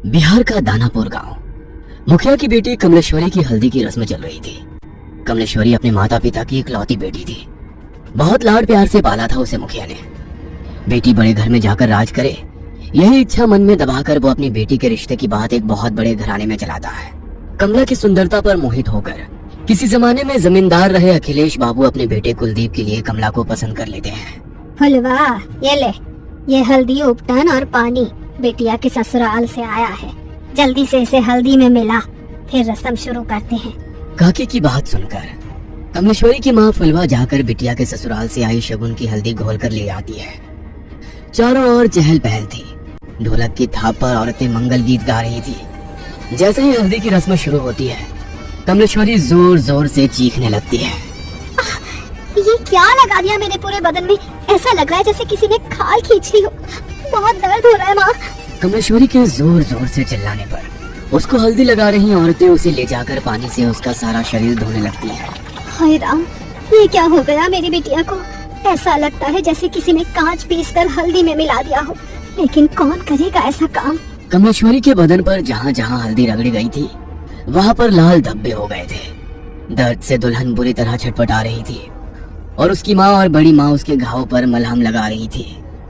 बिहार का दानापुर गांव। मुखिया की बेटी कमलेश्वरी की हल्दी की रस्म चल रही थी। कमलेश्वरी अपने माता पिता की इकलौती बेटी थी। बहुत लाड प्यार से पाला था उसे मुखिया ने। बेटी बड़े घर में जाकर राज करे, यही इच्छा मन में दबाकर वो अपनी बेटी के रिश्ते की बात एक बहुत बड़े घराने में चलाता है। कमला की सुंदरता पर मोहित होकर किसी जमाने में जमींदार रहे अखिलेश बाबू अपने बेटे कुलदीप के लिए कमला को पसंद कर लेते हैं। फुलवा, ये ले, ये हल्दी उपटन और पानी बेटिया के ससुराल से आया है। जल्दी से इसे हल्दी में मिला, फिर रस्म शुरू करते हैं। काकी की बात सुनकर कमलेश्वरी की माँ फुलवा जाकर बिटिया के ससुराल से आई शगुन की हल्दी घोल कर ले आती है। चारों ओर चहल पहल थी। ढोलक की थाप पर औरतें मंगल गीत गा रही थी। जैसे ही हल्दी की रस्म शुरू होती है, कमलेश्वरी जोर जोर से चीखने लगती है। ये क्या लगा दिया मेरे पूरे बदन में? ऐसा लग रहा है जैसे किसी ने खाल खींच ली हो। बहुत दर्द हो रहा है माँ। कमलेश्वरी के जोर जोर से चिल्लाने पर उसको हल्दी लगा रही औरतें उसे ले जाकर पानी से उसका सारा शरीर धोने लगती है। हाय राम, ये क्या हो गया मेरी बिटिया को? ऐसा लगता है जैसे किसी ने कांच पीसकर हल्दी में मिला दिया हो, लेकिन कौन करेगा ऐसा काम? कमलेश्वरी के बदन पर जहाँ जहाँ हल्दी रगड़ी गई थी, वहाँ पर लाल धब्बे हो गए थे। दर्द से दुल्हन बुरी तरह छटपटा रही थी और उसकी माँ और बड़ी माँ उसके घाव पर मलहम लगा रही थी।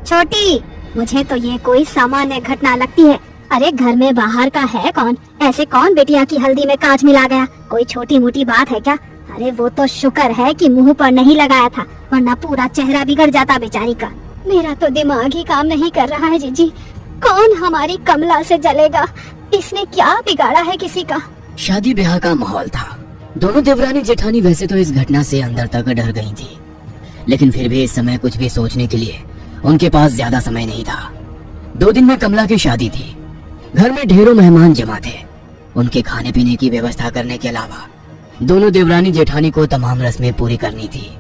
छोटी, मुझे तो ये कोई सामान्य घटना लगती है। अरे घर में बाहर का है कौन? ऐसे कौन बेटिया की हल्दी में कांच मिला गया? कोई छोटी मोटी बात है क्या? अरे वो तो शुक्र है कि मुंह पर नहीं लगाया था, वरना पूरा चेहरा बिगड़ जाता बेचारी का। मेरा तो दिमाग ही काम नहीं कर रहा है जीजी। कौन हमारी कमला से जलेगा? इसने क्या बिगाड़ा है किसी का? शादी ब्याह का माहौल था। दोनों देवरानी जेठानी वैसे तो इस घटना से अंदर तक डर गई थी, लेकिन फिर भी इस समय कुछ भी सोचने के लिए उनके पास ज्यादा समय नहीं था। 2 दिन में कमला की शादी थी। घर में ढेरों मेहमान जमा थे। उनके खाने पीने की व्यवस्था करने के अलावा दोनों देवरानी जेठानी को तमाम रस्में पूरी करनी थी।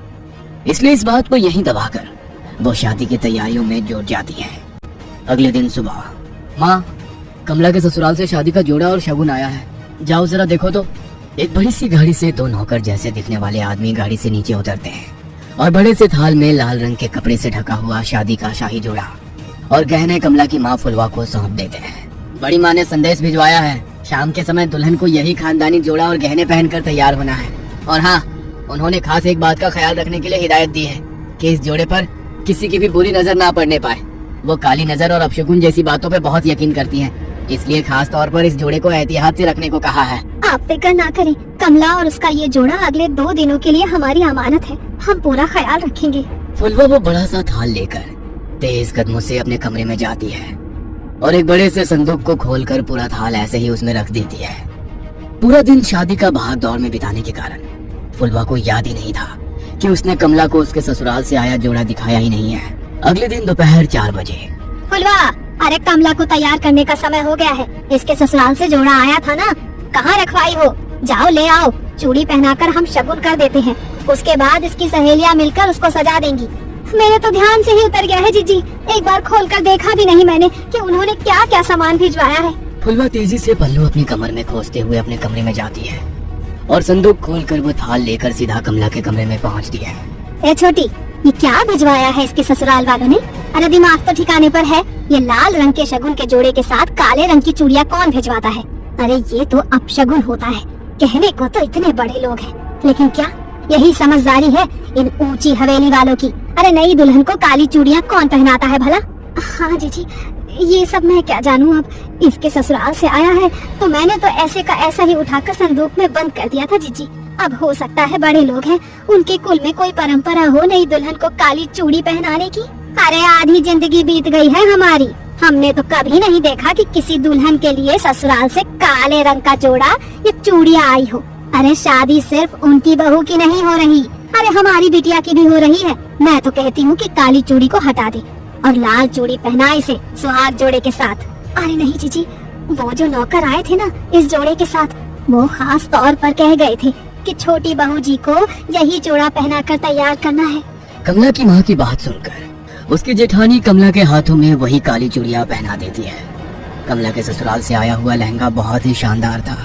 इसलिए इस बात को यहीं दबाकर वो शादी की तैयारियों में जुट जाती है। अगले दिन सुबह, माँ, कमला के ससुराल से शादी का जोड़ा और शगुन आया है, जाओ जरा देखो तो। एक बड़ी सी गाड़ी से 2 नौकर जैसे दिखने वाले आदमी गाड़ी से नीचे उतरते हैं और बड़े से थाल में लाल रंग के कपड़े से ढका हुआ शादी का शाही जोड़ा और गहने कमला की माँ फुलवा को सौंप देते हैं। बड़ी माँ ने संदेश भिजवाया है, शाम के समय दुल्हन को यही खानदानी जोड़ा और गहने पहनकर तैयार होना है। और हाँ, उन्होंने खास एक बात का ख्याल रखने के लिए हिदायत दी है कि इस जोड़े पर किसी की भी बुरी नजर ना पड़ने पाए। वो काली नजर और अपशगुन जैसी बातों पे बहुत यकीन करती हैं, इसलिए खास तौर पर इस जोड़े को एहतियात से रखने को कहा है। आप फिक्र ना करें, कमला और उसका ये जोड़ा अगले 2 दिनों के लिए हमारी अमानत है। हम पूरा ख्याल रखेंगे। फुलवा वो बड़ा सा थाल लेकर तेज कदमों से अपने कमरे में जाती है और एक बड़े से संदूक को खोलकर पूरा थाल ऐसे ही उसमें रख देती है। पूरा दिन शादी का भाग दौड़ में बिताने के कारण फुलवा को याद ही नहीं था कि उसने कमला को उसके ससुराल से आया जोड़ा दिखाया ही नहीं है। अगले दिन दोपहर 4 बजे, फुलवा, अरे कमला को तैयार करने का समय हो गया है। इसके ससुराल से जोड़ा आया था ना, कहाँ रखवाई हो? जाओ ले आओ। चूड़ी पहनाकर हम शगुन कर देते हैं, उसके बाद इसकी सहेलियां मिलकर उसको सजा देंगी। मेरे तो ध्यान से ही उतर गया है जीजी। एक बार खोलकर देखा भी नहीं मैंने कि उन्होंने क्या क्या सामान भिजवाया है। फुलवा तेजी से पल्लू अपनी कमर में खोसते हुए अपने कमरे में जाती है और संदूक खोलकर वो थाल लेकर सीधा कमला के कमरे में पहुंचती है। ए छोटी, ये क्या भिजवाया है इसके ससुराल वालों ने? अरे दिमाग तो ठिकाने पर है? ये लाल रंग के शगुन के जोड़े के साथ काले रंग की चूड़ियाँ कौन भिजवाता है? अरे ये तो अपशगुन होता है। कहने को तो इतने बड़े लोग हैं, लेकिन क्या यही समझदारी है इन ऊंची हवेली वालों की? अरे नई दुल्हन को काली चूड़ियाँ कौन पहनाता है भला? हाँ जीजी, ये सब मैं क्या जानूँ। अब इसके ससुराल से आया है तो मैंने तो ऐसे का ऐसा ही उठाकर संदूक में बंद कर दिया था जीजी। अब हो सकता है बड़े लोग हैं, उनके कुल में कोई परंपरा हो नई दुल्हन को काली चूड़ी पहनाने की। अरे आधी जिंदगी बीत गई है हमारी, हमने तो कभी नहीं देखा कि किसी दुल्हन के लिए ससुराल से काले रंग का जोड़ा या चूड़ियाँ आई हो। अरे शादी सिर्फ उनकी बहू की नहीं हो रही, अरे हमारी बिटिया की भी हो रही है। मैं तो कहती हूँ कि काली चूड़ी को हटा दे और लाल चूड़ी पहनाए इसे सुहाग जोड़े के साथ। अरे नहीं जीजी, वो जो नौकर आए थे ना इस जोड़े के साथ, वो खास तौर पर कह गए थे कि छोटी बहू जी को यही जोड़ा पहनाकर तैयार करना है। कमला की माँ की बात सुनकर उसकी जेठानी कमला के हाथों में वही काली चूड़ियाँ पहना देती है। कमला के ससुराल से आया हुआ लहंगा बहुत ही शानदार था।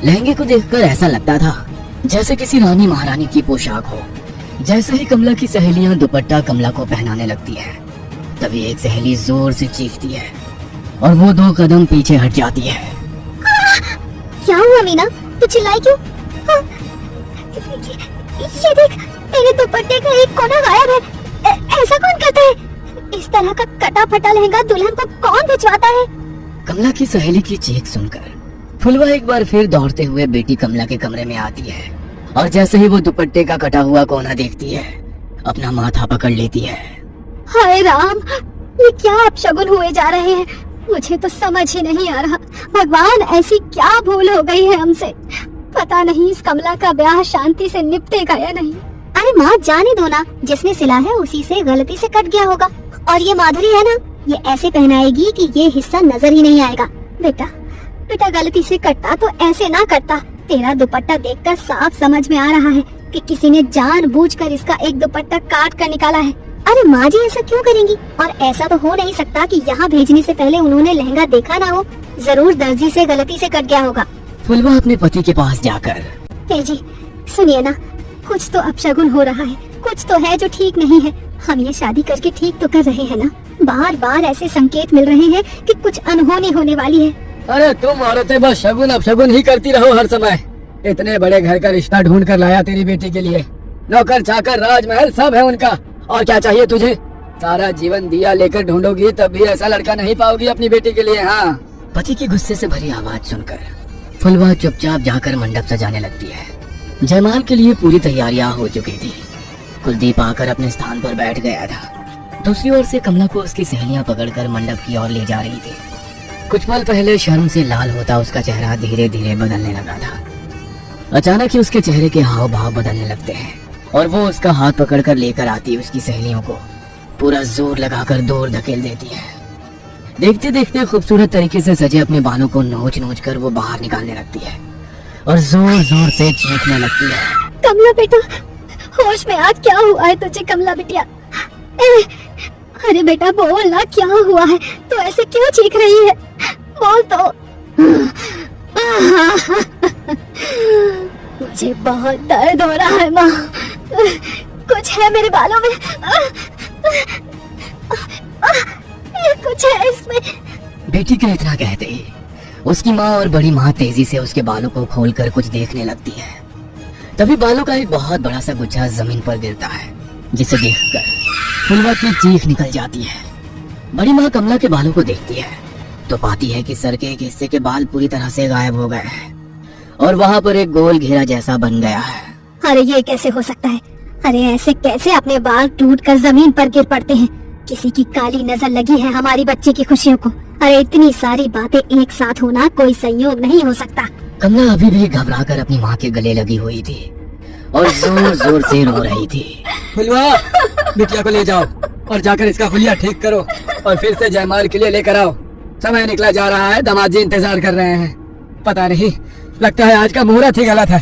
लहंगे को देखकर ऐसा लगता था जैसे किसी रानी महारानी की पोशाक हो। जैसे ही कमला की सहेलियां दुपट्टा कमला को पहनाने लगती है, तभी एक सहेली जोर से चीखती है, और वो 2 कदम पीछे हट जाती है। क्या हुआ मीना, तू चिल्लाई क्यों? हाँ, ये देख, तेरे दुपट्टे का एक कोना गायब है। ऐसा कौन करता है? इस तरह का कटा फटा लहंगा दुल्हन को कौन भिजवाता है? कमला की सहेली की चीख सुनकर फुलवा एक बार फिर दौड़ते हुए बेटी कमला के कमरे में आती है और जैसे ही वो दुपट्टे का कटा हुआ कोना देखती है, अपना माथा पकड़ लेती है। हाय राम, ये क्या अपशगुन हुए जा रहे हैं? मुझे तो समझ ही नहीं आ रहा। भगवान, ऐसी क्या भूल हो गई है हमसे? पता नहीं इस कमला का ब्याह शांति से निपटेगा या नहीं। अरे माँ, जाने दो ना, जिसने सिला है उसी से गलती से कट गया होगा। और ये माधुरी है ना, ये ऐसे पहनाएगी कि ये हिस्सा नजर ही नहीं आएगा। बेटा बेटा, गलती से कटता तो ऐसे ना करता। तेरा दुपट्टा देखकर साफ समझ में आ रहा है कि किसी ने जानबूझकर इसका एक दुपट्टा काट कर निकाला है। अरे माँ जी, ऐसा क्यों करेंगी? और ऐसा तो हो नहीं सकता कि यहाँ भेजने से पहले उन्होंने लहंगा देखा ना हो। जरूर दर्जी से गलती से कट गया होगा। फुलवा अपने पति के पास जाकर, ए जी, सुनिए ना, कुछ तो अपशगुन हो रहा है, कुछ तो है जो ठीक नहीं है। हम ये शादी करके ठीक तो कर रहे हैं ना? बार बार ऐसे संकेत मिल रहे हैं कि कुछ अनहोनी होने वाली है। अरे तुम औरतें बस शगुन अपशगुन ही करती रहो हर समय। इतने बड़े घर का रिश्ता ढूंढ कर लाया तेरी बेटी के लिए। नौकर चाकर राजमहल सब है उनका, और क्या चाहिए तुझे? सारा जीवन दिया लेकर ढूंढोगी तब भी ऐसा लड़का नहीं पाओगी अपनी बेटी के लिए। हाँ। पति की गुस्से से भरी आवाज सुनकर फुलवा चुपचाप जाकर मंडप सजाने लगती है। जयमाल के लिए पूरी तैयारियां हो चुकी थी। कुलदीप आकर अपने स्थान पर बैठ गया था। दूसरी ओर से कमला को उसकी सहेलियां पकड़कर मंडप की ओर ले जा रही थी। कुछ पल पहले शर्म से लाल होता उसका चेहरा धीरे धीरे बदलने लगा था। अचानक ही उसके चेहरे के हाव भाव बदलने लगते हैं और वो उसका हाथ पकड़कर लेकर आती उसकी सहेलियों को पूरा जोर लगाकर दूर धकेल देती है। देखते देखते खूबसूरत तरीके से सजे अपने बालों को नोच नोच कर वो बाहर निकालने लगती है और जोर जोर से चीखने लगती है। कमला बेटा, होश में आ, क्या हुआ है तुझे? कमला बिटिया, अरे बेटा बोल ना, क्या हुआ है? तो ऐसे क्यों चीख रही है? बोल तो। मुझे बहुत दर्द हो रहा है माँ, कुछ है मेरे बालों में, कुछ है इसमें। बेटी का इतना कहते ही उसकी माँ और बड़ी माँ तेजी से उसके बालों को खोलकर कुछ देखने लगती है। तभी बालों का एक बहुत बड़ा सा गुच्छा जमीन पर गिरता है, जिसे देखकर फुलवा की चीख निकल जाती है। बड़ी माँ कमला के बालों को देखती है तो पाती है कि सर के एक हिस्से के बाल पूरी तरह से गायब हो गए हैं और वहाँ पर एक गोल घेरा जैसा बन गया है। अरे ये कैसे हो सकता है? अरे ऐसे कैसे अपने बाल टूटकर जमीन पर गिर पड़ते हैं? किसी की काली नजर लगी है हमारी बच्चे की खुशियों को। अरे इतनी सारी बातें एक साथ होना कोई संयोग नहीं हो सकता। कमला अभी भी घबराकर अपनी माँ के गले लगी हुई थी और जोर जोर से रो रही थी। फुलवा, बिटिया को ले जाओ और जाकर इसका हुलिया ठीक करो और फिर से जयमाल के लिए लेकर आओ। समय निकला जा रहा है, दामाद जी इंतजार कर रहे हैं। पता नहीं, लगता है आज का मुहूर्त ही गलत है।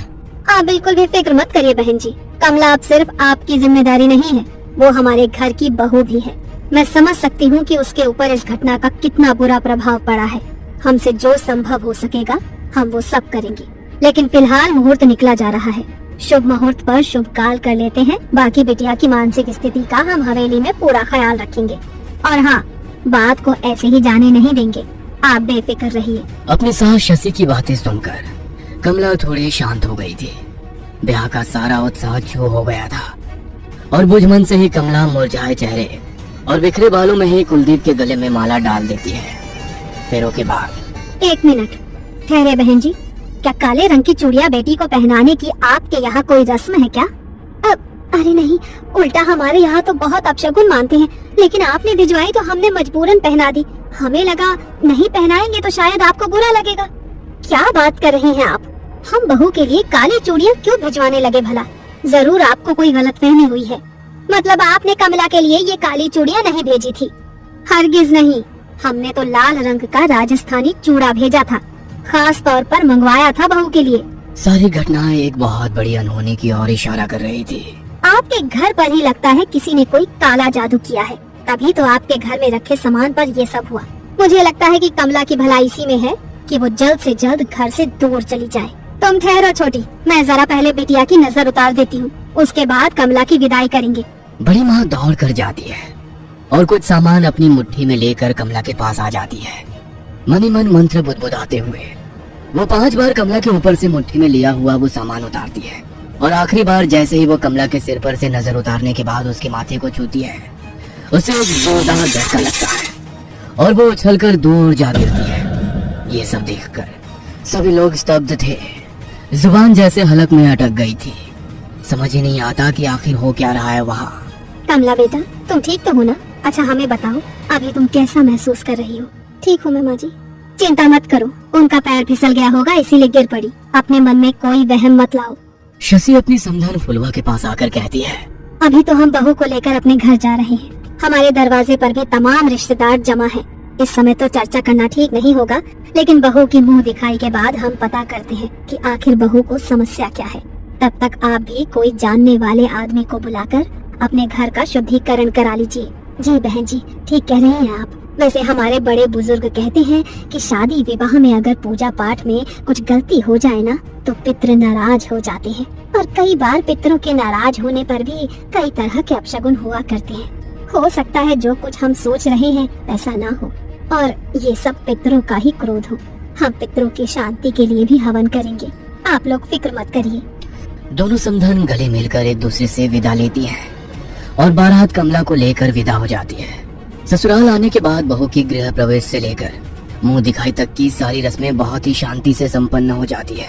आप बिल्कुल भी फिक्र मत करिए बहन जी, कमला अब सिर्फ आपकी जिम्मेदारी नहीं है, वो हमारे घर की बहू भी है। मैं समझ सकती हूँ कि उसके ऊपर इस घटना का कितना बुरा प्रभाव पड़ा है। हमसे जो संभव हो सकेगा हम वो सब करेंगे, लेकिन फिलहाल मुहूर्त निकला जा रहा है। शुभ मुहूर्त पर शुभ काल कर लेते हैं। बाकी बिटिया की मानसिक स्थिति का हम हवेली में पूरा ख्याल रखेंगे और हाँ, बात को ऐसे ही जाने नहीं देंगे। आप बेफिक्र रहिए। अपनी सास शशि की बातें सुनकर कमला थोड़ी शांत हो गई थी। ब्याह का सारा उत्साह छू हो गया था और बुझ मन से ही कमला मुरझाए चेहरे और बिखरे बालों में ही कुलदीप के गले में माला डाल देती है। फेरों के बाद 1 मिनट ठहरे बहन जी, क्या काले रंग की चूड़ियां बेटी को पहनाने की आपके यहाँ कोई रस्म है क्या? अरे नहीं, उल्टा हमारे यहाँ तो बहुत अपशगुन मानते हैं, लेकिन आपने भिजवाई तो हमने मजबूरन पहना दी। हमें लगा नहीं पहनाएंगे तो शायद आपको बुरा लगेगा। क्या बात कर रही हैं आप? हम बहू के लिए काली चूड़ियां क्यों भिजवाने लगे भला? जरूर आपको कोई गलतफहमी हुई है। मतलब आपने कमला के लिए ये काली चूड़ियां नहीं भेजी थी? हरगिज नहीं, हमने तो लाल रंग का राजस्थानी चूड़ा भेजा था, खास तौर पर मंगवाया था बहू के लिए। सारी घटनाएं एक बहुत बड़ी अनहोनी की ओर इशारा कर रही थी। आपके घर पर ही लगता है किसी ने कोई काला जादू किया है, तभी तो आपके घर में रखे सामान पर ये सब हुआ। मुझे लगता है कि कमला की भलाई इसी में है कि वो जल्द से जल्द घर से दूर चली जाए। तुम ठहरो छोटी, मैं जरा पहले बिटिया की नजर उतार देती हूँ, उसके बाद कमला की विदाई करेंगे। बड़ी माँ दौड़ कर जाती है और कुछ सामान अपनी मुट्ठी में लेकर कमला के पास आ जाती है। मनी मन मंत्र बुदबुदाते हुए वो 5 बार कमला के ऊपर से मुट्ठी में लिया हुआ वो सामान उतारती है, और आखिरी बार जैसे ही वो कमला के सिर पर से नजर उतारने के बाद उसके माथे को छूती है, उसे एक जोरदार झटका लगता है और वो उछलकर दूर जा गिरती है। ये सब देखकर सभी लोग स्तब्ध थे, जुबान जैसे हलक में अटक गई थी। समझ ही नहीं आता कि आखिर हो क्या रहा है वहाँ। कमला बेटा, तुम ठीक तो हो ना? अच्छा हमें बताओ, अभी तुम कैसा महसूस कर रही हो? ठीक हूँ मैं माँ जी, चिंता मत करो, उनका पैर फिसल गया होगा इसीलिए गिर पड़ी। अपने मन में कोई वहम मत लाओ। शशि अपनी समधन फुलवा के पास आकर कहती है, अभी तो हम बहू को लेकर अपने घर जा रहे हैं। हमारे दरवाजे पर भी तमाम रिश्तेदार जमा हैं। इस समय तो चर्चा करना ठीक नहीं होगा, लेकिन बहू की मुंह दिखाई के बाद हम पता करते हैं कि आखिर बहू को समस्या क्या है। तब तक आप भी कोई जानने वाले आदमी को बुलाकर अपने घर का शुद्धिकरण करा लीजिए। जी बहन जी, ठीक कह रही हैं आप। वैसे हमारे बड़े बुजुर्ग कहते हैं कि शादी विवाह में अगर पूजा पाठ में कुछ गलती हो जाए ना, तो पितृ नाराज हो जाते हैं, और कई बार पितरों के नाराज होने पर भी कई तरह के अपशगुन हुआ करते हैं। हो सकता है जो कुछ हम सोच रहे हैं ऐसा ना हो, और ये सब पितरों का ही क्रोध हो। हम पितरों की शांति के लिए भी हवन करेंगे, आप लोग फिक्र मत करिए। दोनों समधन गले मिलकर एक दूसरे से विदा लेती हैं और बारात कमला को लेकर विदा हो जाती है। ससुराल आने के बाद बहू की गृह प्रवेश से लेकर मुंह दिखाई तक की सारी रस्में बहुत ही शांति से संपन्न हो जाती है,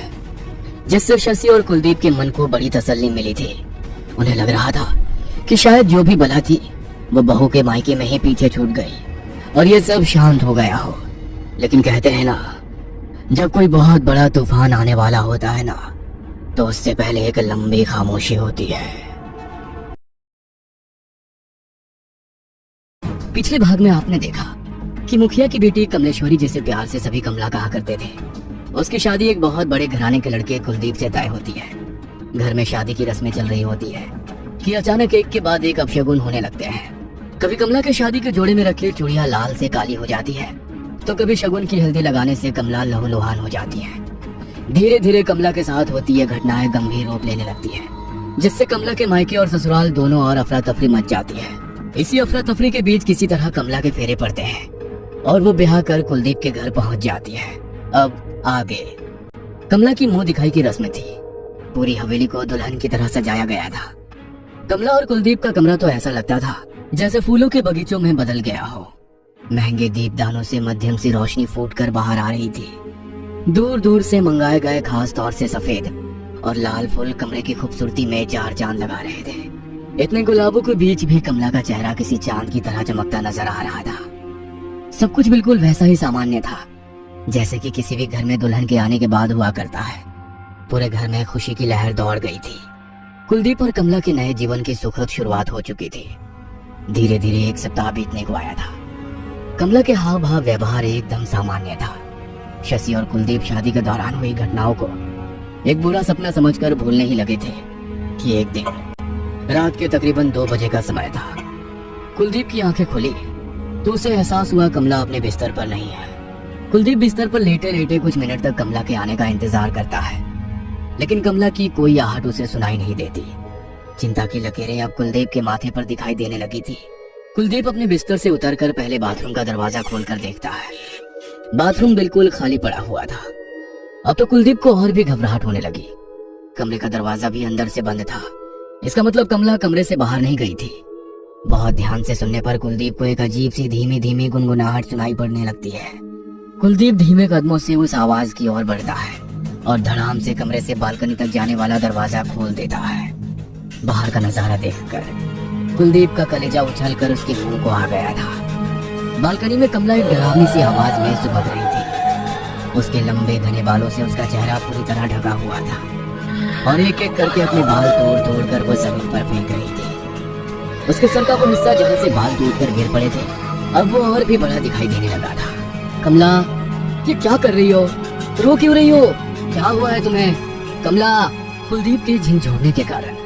जिससे शशि और कुलदीप के मन को बड़ी तसल्ली मिली थी। उन्हें लग रहा था कि शायद जो भी बला थी वो बहू के मायके में ही पीछे छूट गई और ये सब शांत हो गया हो। लेकिन कहते हैं ना, जब कोई बहुत बड़ा तूफान आने वाला होता है ना, तो उससे पहले एक लंबी खामोशी होती है। पिछले भाग में आपने देखा कि मुखिया की बेटी कमलेश्वरी, जिसे प्यार से सभी कमला कहा करते थे, उसकी शादी एक बहुत बड़े घराने के लड़के कुलदीप से तय होती है। घर में शादी की रस्में चल रही होती है कि अचानक एक के बाद एक अपशगुन होने लगते हैं। कभी कमला के शादी के जोड़े में रखी चूड़ियां लाल से काली हो जाती है, तो कभी शगुन की हल्दी लगाने से कमला लहूलुहान हो जाती है। धीरे धीरे कमला के साथ होती है घटनाएं गंभीर रूप लेने लगती है, जिससे कमला के मायके और ससुराल दोनों और अफरा तफरी मच जाती है। इसी अफरा तफरी के बीच किसी तरह कमला के फेरे पड़ते हैं और वो ब्याह कर कुलदीप के घर पहुंच जाती है। अब आगे कमला की मुंह दिखाई की रस्म थी। पूरी हवेली को दुल्हन की तरह सजाया गया था। कमला और कुलदीप का कमरा तो ऐसा लगता था जैसे फूलों के बगीचों में बदल गया हो। महंगे दीपदानों से मध्यम सी रोशनी फूटकर बाहर आ रही थी। दूर दूर से मंगाए गए खास तौर से सफेद और लाल फूल कमरे की खूबसूरती में चार चांद लगा रहे थे। इतने गुलाबों के बीच भी कमला का चेहरा किसी चांद की तरह चमकता नजर आ रहा था। सब कुछ बिल्कुल वैसा ही सामान्य था जैसे कि किसी भी घर में दुल्हन के आने के बाद हुआ करता है। पूरे घर में खुशी की लहर दौड़ गई थी। कुलदीप और कमला के नए जीवन की सुखद शुरुआत हो चुकी थी। धीरे धीरे एक सप्ताह बीतने को आया था। कमला के हाव भाव व्यवहार एकदम सामान्य था। शशि और कुलदीप शादी के दौरान हुई घटनाओं को एक बुरा सपना समझकर भूलने ही लगे थे कि एक दिन रात के तकरीबन 2 बजे का समय था। कुलदीप की आंखें खुली तो उसे एहसास हुआ कमला अपने बिस्तर पर नहीं है। कुलदीप बिस्तर पर लेटे लेटे कुछ मिनट तक कमला के आने का इंतजार करता है, लेकिन कमला की कोई आहट उसे सुनाई नहीं देती। चिंता की लकीरें अब कुलदीप के माथे पर दिखाई देने लगी थी। कुलदीप अपने बिस्तर से उतरकर पहले बाथरूम का दरवाजा खोलकर देखता है। बाथरूम बिल्कुल खाली पड़ा हुआ था। अब तो कुलदीप को और भी घबराहट होने लगी। कमरे का दरवाजा भी अंदर से बंद था। इसका मतलब कमला कमरे से बाहर नहीं गई थी। बहुत ध्यान से सुनने पर कुलदीप को एक अजीब सी धीमी धीमी गुनगुनाहट सुनाई पड़ने लगती है। कुलदीप धीमे कदमों से उस आवाज की ओर बढ़ता है और धड़ाम से कमरे से बालकनी तक जाने वाला दरवाजा खोल देता है। बाहर का नजारा देखकर कुलदीप का कलेजा उछलकर उसके मुंह को आ गया था। बालकनी में कमला एक डरावनी सी आवाज में सुबह रही थी। उसके लंबे घने बालों से उसका चेहरा पूरी तरह ढका हुआ था और एक एक करके अपने बाल तोड़ तोड़ कर वो जमीन पर फेंक रही थी। उसके सर का वो हिस्सा जहाँ से बाल टूट कर गिर पड़े थे, अब वो और भी बड़ा दिखाई देने लगा था। कमला, ये क्या कर रही हो? रो क्यों रही हो? क्या हुआ है तुम्हें? कमला। कुलदीप के झिंझोड़ने के कारण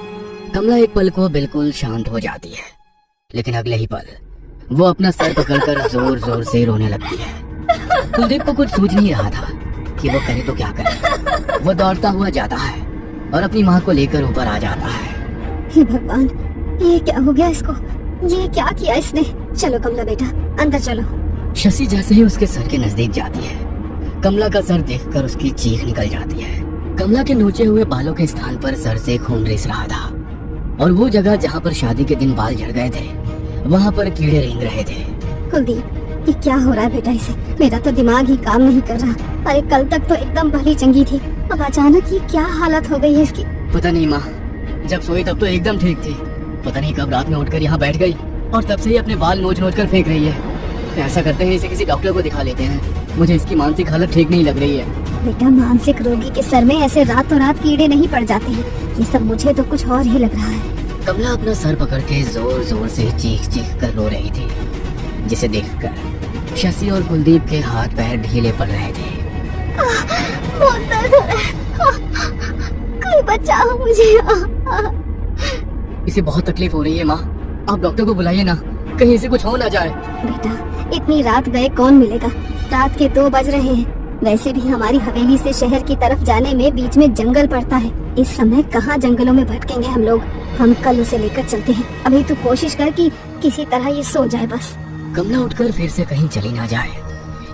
कमला एक पल को बिल्कुल शांत हो जाती है, लेकिन अगले ही पल वो अपना सर पकड़कर जोर जोर से रोने लगती है। कुलदीप को कुछ सूझ नहीं रहा था कि वो करे तो क्या करे। वो दौड़ता हुआ जाता है और अपनी माँ को लेकर ऊपर आ जाता है। हे भगवान, ये क्या हो गया इसको? ये क्या किया इसने? चलो कमला बेटा, अंदर चलो। शशि जैसे ही उसके सर के नजदीक जाती है, कमला का सर देखकर उसकी चीख निकल जाती है। कमला के नोचे हुए बालों के स्थान पर सर से खून रिस रहा था और वो जगह जहाँ पर शादी के दिन बाल झड़ गए थे वहाँ पर कीड़े रेंग रहे थे। कुलदीप, ये क्या हो रहा है बेटा इसे? मेरा तो दिमाग ही काम नहीं कर रहा। अरे कल तक तो एकदम भली चंगी थी, अब अचानक ये क्या हालत हो गई है इसकी? पता नहीं माँ, जब सोई तब तो एकदम ठीक थी, पता नहीं कब रात में उठकर यहाँ बैठ गई और तब से ही अपने बाल नोच नोच कर फेंक रही है। ऐसा करते हैं इसे किसी डॉक्टर को दिखा लेते हैं, मुझे इसकी मानसिक हालत ठीक नहीं लग रही है। बेटा, मानसिक रोगी के सर में ऐसे रातों रात कीड़े नहीं पड़ जाते हैं। ये सब मुझे तो कुछ और ही लग रहा है। कमला अपना सर पकड़ के जोर जोर से चीख चीख कर रो रही थी, जिसे देखकर शशि और कुलदीप के हाथ पैर ढीले पड़ रहे थे। बहुत दर्द हो रहा है, कोई बचाओ मुझे। इसे बहुत तकलीफ हो रही है माँ, आप डॉक्टर को बुलाइए ना, कहीं इसे कुछ हो ना जाए। बेटा, इतनी रात गए कौन मिलेगा? रात के 2 बज रहे हैं। वैसे भी हमारी हवेली से शहर की तरफ जाने में बीच में जंगल पड़ता है। इस समय कहाँ जंगलों में भटकेंगे हम लोग। हम कल उसे लेकर चलते हैं। अभी तू कोशिश कर कि किसी तरह ये सो जाए बस। कमला उठकर फिर से कहीं चली ना जाए,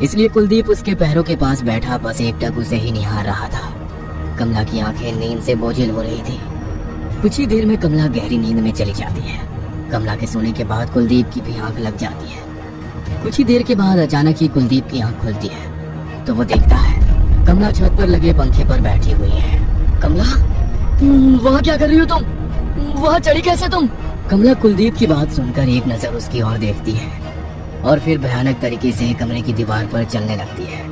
इसलिए कुलदीप उसके पैरों के पास बैठा बस एकटक उसे ही निहार रहा था। कमला की आंखें नींद से बोझिल हो रही थी। कुछ ही देर में कमला गहरी नींद में चली जाती है। कमला के सोने के बाद कुलदीप की भी आंख लग जाती है। कुछ ही देर के बाद अचानक ही कुलदीप की आंख खुलती है तो वो देखता है कमला छत पर लगे पंखे पर बैठी हुई है। कमला, वहाँ क्या कर रही हो तुम? वहाँ चढ़ी कैसे तुम? कमला कुलदीप की बात सुनकर एक नजर उसकी ओर देखती है और फिर भयानक तरीके से कमरे की दीवार पर चलने लगती है।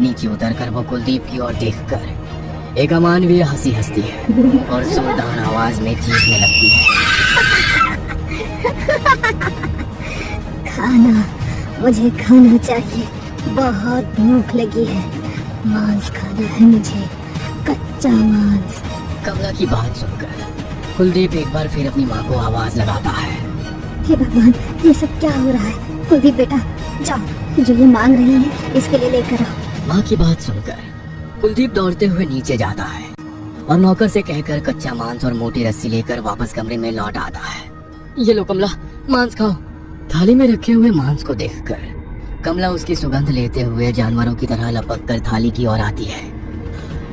नीचे उतरकर वो कुलदीप की ओर देखकर एक अमानवीय हंसी हंसती है और जोरदार आवाज में चीखने लगती है। खाना, मुझे खाना चाहिए, बहुत भूख लगी है। मांस खाना है मुझे, कच्चा मांस। कमला की बात सुनकर कुलदीप एक बार फिर अपनी माँ को आवाज लगाता है। हे भगवान, ये सब क्या हो रहा है? कुलदीप बेटा, जाओ, जो ये मांग रही है इसके लिए लेकर आओ। माँ की बात सुनकर कुलदीप दौड़ते हुए नीचे जाता है और नौकर से कहकर कच्चा मांस और मोटी रस्सी लेकर वापस कमरे में लौट आता है। ये लो कमला, मांस खाओ। थाली में रखे हुए मांस को देखकर कमला उसकी सुगंध लेते हुए जानवरों की तरह लपक कर थाली की ओर आती है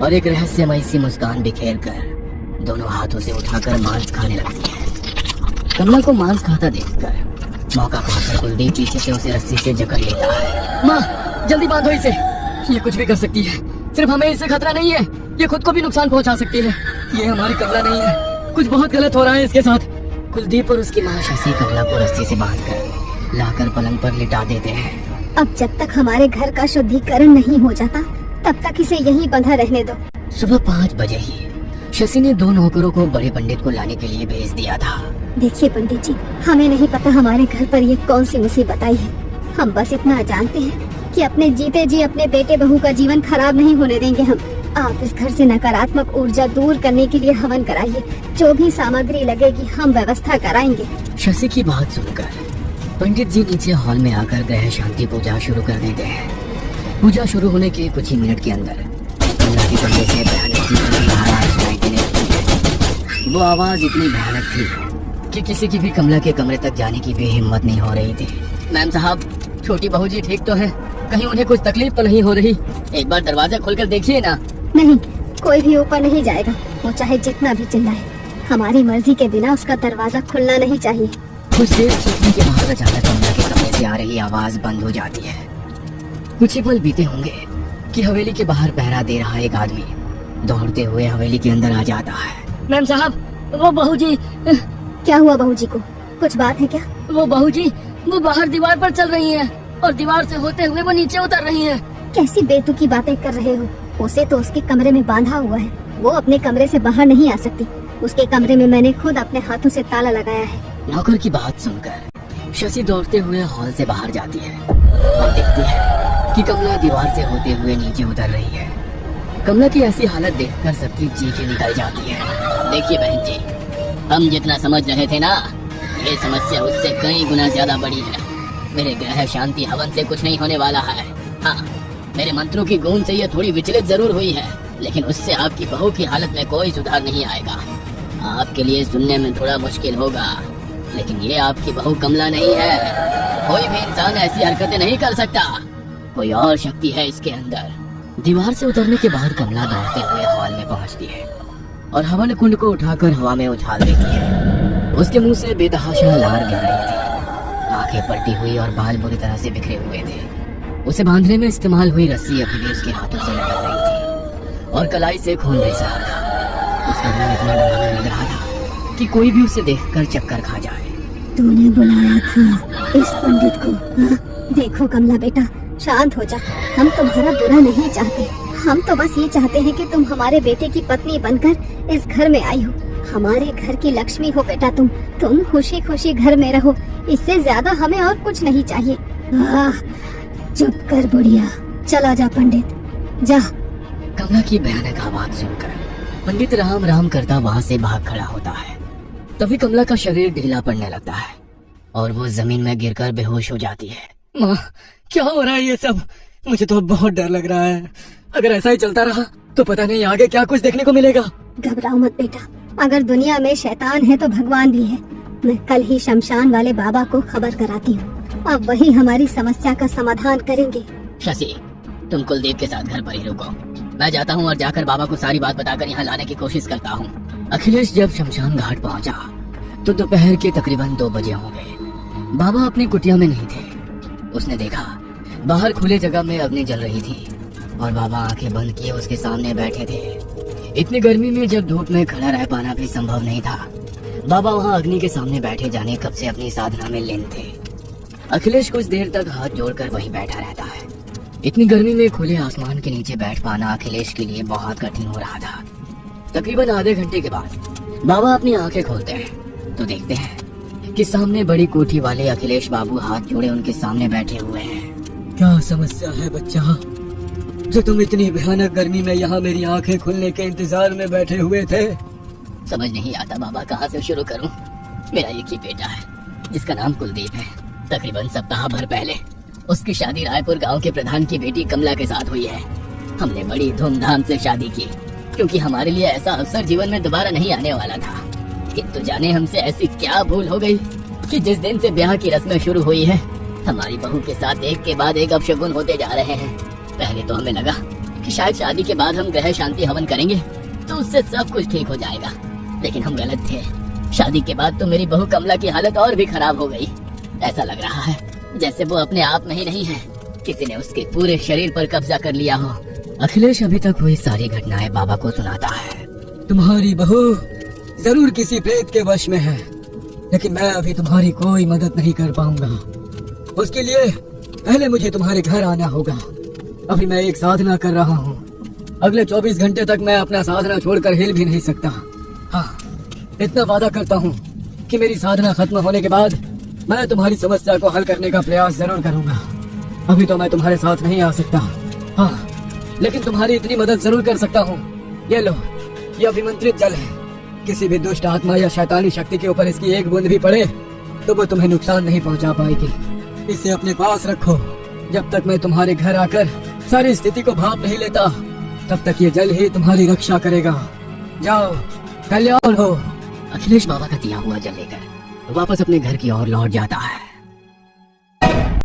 और एक रहस्यमय सी मुस्कान बिखेर कर दोनों हाथों से उठाकर मांस खाने लगती है। कमला को मांस खाता देखकर मौका पाकर कुलदीप पीछे से उसे रस्सी से जकड़ लेता है। माँ, जल्दी बांधो इसे, ये कुछ भी कर सकती है, सिर्फ हमें इससे खतरा नहीं है, ये खुद को भी नुकसान पहुंचा सकती है। ये हमारी कमला नहीं है, कुछ बहुत गलत हो रहा है इसके साथ। कुलदीप और उसकी माँ शशि कमला को रस्सी से बांधकर लाकर पलंग पर लिटा देते हैं। अब जब तक हमारे घर का शुद्धिकरण नहीं हो जाता तब तक इसे यहीं बंधा रहने दो। सुबह 5 बजे ही शशि ने 2 नौकरों को बड़े पंडित को लाने के लिए भेज दिया था। देखिए पंडित जी, हमें नहीं पता हमारे घर पर ये कौन सी मुसीबत आई है। हम बस इतना जानते हैं कि अपने जीते जी अपने बेटे बहू का जीवन खराब नहीं होने देंगे हम। आप इस घर से नकारात्मक ऊर्जा दूर करने के लिए हवन कराइए, जो भी सामग्री लगेगी हम व्यवस्था कराएंगे। शशि की बात सुनकर पंडित जी नीचे हॉल में आकर ग्रह शांति पूजा शुरू कर देते हैं। पूजा शुरू होने के कुछ ही मिनट के अंदर कमला के कमरे से भयानक सी आवाज सुनाई देने लगती है। वो आवाज इतनी भयानक थी कि किसी की भी कमला के कमरे तक जाने की भी हिम्मत नहीं हो रही थी। मैम साहब, छोटी बहू जी ठीक तो है? कहीं उन्हें कुछ तकलीफ तो नहीं हो रही? एक बार दरवाजा खोलकर देखिए ना। नहीं, कोई भी ऊपर नहीं जाएगा, वो चाहे जितना भी चिल्लाए। हमारी मर्जी के बिना उसका दरवाजा खुलना नहीं चाहिए। कुछ देर चीखने के बाद अचानक कमला के कमरे से आ रही आवाज बंद हो जाती है। कुछ ही पल बीते होंगे कि हवेली के बाहर पहरा दे रहा एक आदमी दौड़ते हुए हवेली के अंदर आ जाता है। मैम साहब, वो बहू जी। क्या हुआ बहू जी को? कुछ बात है क्या? वो बहू जी, वो बाहर दीवार पर चल रही है और दीवार से होते हुए वो नीचे उतर रही है। कैसी बेतुकी बातें कर रहे हो? उसे तो उसके कमरे में बांधा हुआ है, वो अपने कमरे से बाहर नहीं आ सकती। उसके कमरे में मैंने खुद अपने हाथों से ताला लगाया है। नौकर की बात सुनकर शशि दौड़ते हुए हॉल से बाहर जाती है और देखती है कि कमला दीवार से होते हुए नीचे उतर रही है। कमला की ऐसी हालत देखकर सबकी चीखें निकल जाती है। देखिए बहन जी, हम जितना समझ रहे थे ना, ये समस्या उससे कई गुना ज्यादा बड़ी है। मेरे ग्रह शांति हवन से कुछ नहीं होने वाला है। हाँ, मेरे मंत्रों की गूंज से ये थोड़ी विचलित जरूर हुई है, लेकिन उससे आपकी बहू की हालत में कोई सुधार नहीं आएगा। आपके लिए सुनने में थोड़ा मुश्किल होगा, लेकिन ये आपकी बहू कमला नहीं है, कोई भी इंसान ऐसी हरकतें नहीं कर सकता। कोई और शक्ति है इसके अंदर। दीवार से उतरने के बाद कमला दौड़ते हुए हॉल में पहुंचती है और हवन कुंड को उठाकर हवा में उछाल देती है। उसके मुंह से बेतहाशा लार गिर रही थी। आंखें पलटी हुई और बाल बुरी तरह से बिखरे हुए थे। उसे बांधने में इस्तेमाल हुई रस्सी अभी भी उसके हाथों से निकल रही थी और कलाई से खून रिस रहा था। उसका मुंह इतना डरावना लग रहा था कि कोई भी उसे देखकर चक्कर खा जाए। तूने बुलाया था इस पंडित को? हाँ? देखो कमला बेटा, शांत हो जा। हम तुम्हारा बुरा नहीं चाहते। हम तो बस ये चाहते हैं कि तुम हमारे बेटे की पत्नी बनकर इस घर में आई हो। हमारे घर की लक्ष्मी हो बेटा तुम खुशी खुशी घर में रहो। इससे ज्यादा हमें और कुछ नहीं चाहिए। चुप कर बुढ़िया, चला जा पंडित, जा। कमला की भयानक आवाज सुनकर पंडित राम राम करता वहाँ से भाग खड़ा होता है। तभी कमला का शरीर ढीला पड़ने लगता है और वो जमीन में गिरकर बेहोश हो जाती है। माँ, क्या हो रहा है ये सब? मुझे तो बहुत डर लग रहा है। अगर ऐसा ही चलता रहा तो पता नहीं आगे क्या कुछ देखने को मिलेगा। घबराओ मत बेटा, अगर दुनिया में शैतान है तो भगवान भी है। मैं कल ही शमशान वाले बाबा को खबर कराती हूँ। अब वही हमारी समस्या का समाधान करेंगे। शशि, तुम कुलदीप के साथ घर पर ही रुको। मैं जाता हूँ और जाकर बाबा को सारी बात बताकर यहाँ लाने की कोशिश करता हूँ। अखिलेश जब शमशान घाट पहुँचा तो दोपहर के तकरीबन 2 बजे होंगे। बाबा अपनी कुटिया में नहीं थे। उसने देखा बाहर खुले जगह में अग्नि जल रही थी और बाबा आंखें बंद किए उसके सामने बैठे थे। इतनी गर्मी में जब धूप में खड़ा रह पाना भी संभव नहीं था, बाबा वहाँ अग्नि के सामने बैठे जाने कब से अपनी साधना में लीन थे। अखिलेश कुछ देर तक हाथ जोड़कर वहीं बैठा रहता है। इतनी गर्मी में खुले आसमान के नीचे बैठ पाना अखिलेश के लिए बहुत कठिन हो रहा था। तकरीबन आधे घंटे के बाद बाबा अपनी आंखें खोलते हैं तो देखते हैं कि सामने बड़ी कोठी वाले अखिलेश बाबू हाथ जोड़े उनके सामने बैठे हुए हैं। क्या समस्या है बच्चा, जो तुम इतनी भयानक गर्मी में यहाँ मेरी आंखें खुलने के इंतजार में बैठे हुए थे? समझ नहीं आता बाबा, कहाँ से शुरू करूं। मेरा एक ही बेटा है जिसका नाम कुलदीप है। तकरीबन सप्ताह भर पहले उसकी शादी रायपुर गांव के प्रधान की बेटी कमला के साथ हुई है। हमने बड़ी धूमधाम से शादी की क्योंकि हमारे लिए ऐसा अवसर जीवन में दोबारा नहीं आने वाला था। किंतु जाने हमसे ऐसी क्या भूल हो गई कि जिस दिन से ब्याह की रस्में शुरू हुई है, हमारी बहू के साथ एक के बाद एक अपशगुन होते जा रहे हैं। पहले तो हमें लगा कि शायद शादी के बाद हम ग्रह शांति हवन करेंगे तो उससे सब कुछ ठीक हो जाएगा, लेकिन हम गलत थे। शादी के बाद तो मेरी बहू कमला की हालत और भी खराब हो गई। ऐसा लग रहा है जैसे वो अपने आप में ही नहीं है, किसी ने उसके पूरे शरीर पर कब्जा कर लिया हो। अखिलेश अभी तक हुई सारी घटनाएं बाबा को सुनाता है। तुम्हारी बहू जरूर किसी प्रेत के वश में है, लेकिन मैं अभी तुम्हारी कोई मदद नहीं कर पाऊंगा। उसके लिए पहले मुझे तुम्हारे घर आना होगा। अभी मैं एक साधना कर रहा हूँ। अगले 24 घंटे तक मैं अपना साधना छोड़कर हिल भी नहीं सकता। हाँ, इतना वादा करता हूँ कि मेरी साधना खत्म होने के बाद मैं तुम्हारी समस्या को हल करने का प्रयास जरूर करूंगा। अभी तो मैं तुम्हारे साथ नहीं आ सकता, हाँ, लेकिन तुम्हारी इतनी मदद जरूर कर सकता हूँ। ये लो, ये अभिमंत्रित जल है। किसी भी दुष्ट आत्मा या शैतानी शक्ति के ऊपर इसकी एक बूंद भी पड़े तो वो तुम्हें नुकसान नहीं पहुँचा पाएगी। इसे अपने पास रखो। जब तक मैं तुम्हारे घर आकर सारी स्थिति को भाप नहीं लेता, तब तक ये जल ही तुम्हारी रक्षा करेगा। जाओ, कल्याण हो। अखिलेश बाबा का दिया हुआ जल लेकर वापस अपने घर की ओर लौट जाता है।